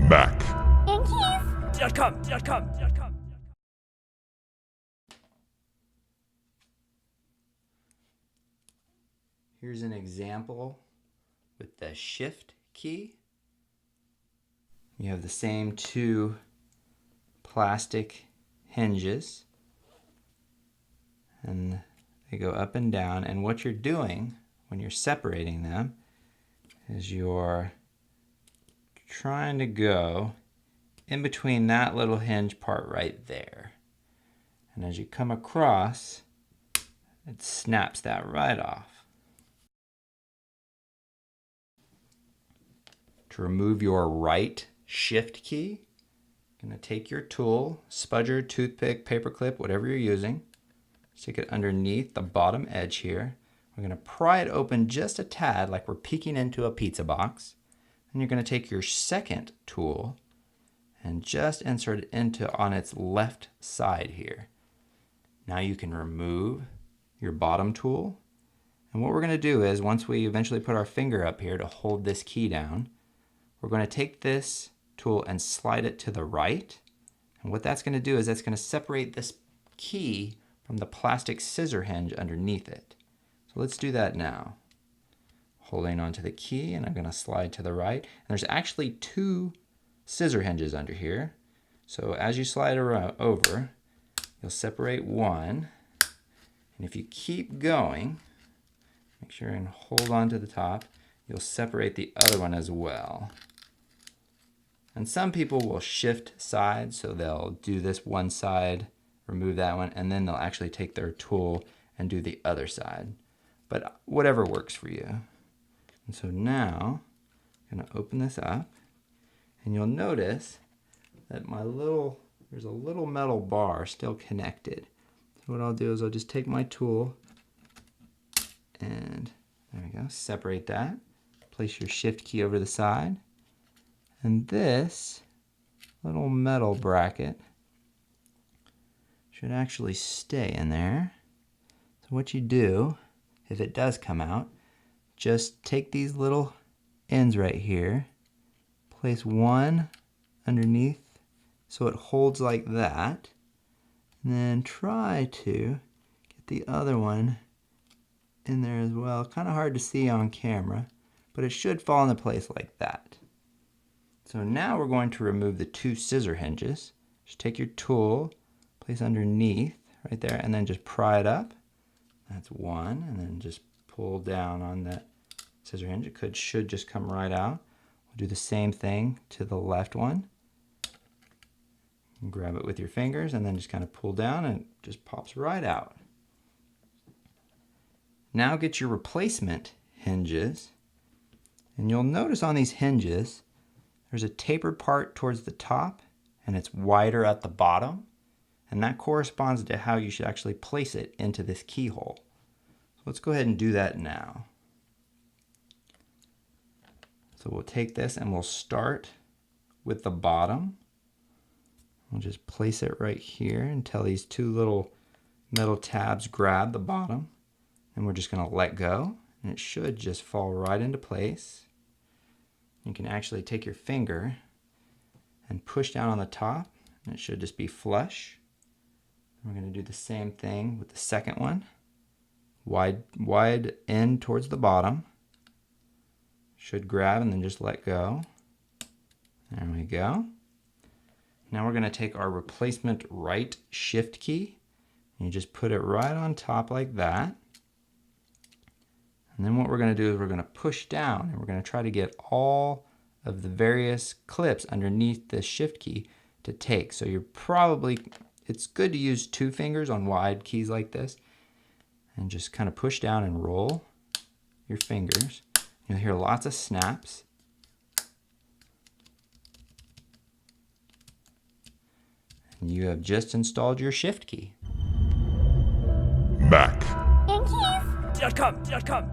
Mac. Yankees.com. Here's an example with the Shift key. You have the same two plastic hinges, and they go up and down, and what you're doing when you're separating them is you're trying to go in between that little hinge part right there, and as you come across, it snaps that right off. To remove your right Shift key, you're going to take your tool, spudger, toothpick, paperclip, whatever you're using, stick it underneath the bottom edge here. We're going to pry it open just a tad, like we're peeking into a pizza box. Then you're going to take your second tool and just insert it into on its left side here. Now you can remove your bottom tool. And what we're going to do is, once we eventually put our finger up here to hold this key down, we're going to take this tool and slide it to the right. And what that's going to do is that's going to separate this key from the plastic scissor hinge underneath it. So let's do that now. Holding onto the key, and I'm going to slide to the right. And there's actually two scissor hinges under here. So as you slide around over, you'll separate one. And if you keep going, make sure and hold on to the top, you'll separate the other one as well. And some people will shift sides, so they'll do this one side, remove that one, and then they'll actually take their tool and do the other side. But whatever works for you. And so now, I'm going to open this up, and you'll notice that there's a little metal bar still connected. So what I'll do is I'll just take my tool, and there we go, separate that. Place your Shift key over the side. And this little metal bracket should actually stay in there. So what you do, if it does come out, just take these little ends right here, place one underneath so it holds like that, and then try to get the other one in there as well. Kind of hard to see on camera, but it should fall into place like that. So now we're going to remove the two scissor hinges. Just take your tool, place underneath right there, and then just pry it up. That's one, and then just pull down on that scissor hinge. It should just come right out. We'll do the same thing to the left one. And grab it with your fingers, and then just kind of pull down, and it just pops right out. Now get your replacement hinges, and you'll notice on these hinges there's a tapered part towards the top, and it's wider at the bottom, and that corresponds to how you should actually place it into this keyhole. So let's go ahead and do that now. So we'll take this and we'll start with the bottom. We'll just place it right here until these two little metal tabs grab the bottom, and we're just going to let go, and it should just fall right into place. You can actually take your finger and push down on the top, and it should just be flush. We're going to do the same thing with the second one. Wide end towards the bottom. Should grab and then just let go. There we go. Now we're going to take our replacement right Shift key, and you just put it right on top like that. And then what we're going to do is we're going to push down, and we're going to try to get all of the various clips underneath the Shift key to take. So it's good to use two fingers on wide keys like this, and just kind of push down and roll your fingers. You'll hear lots of snaps. And you have just installed your Shift key. Mac. Yankees.com.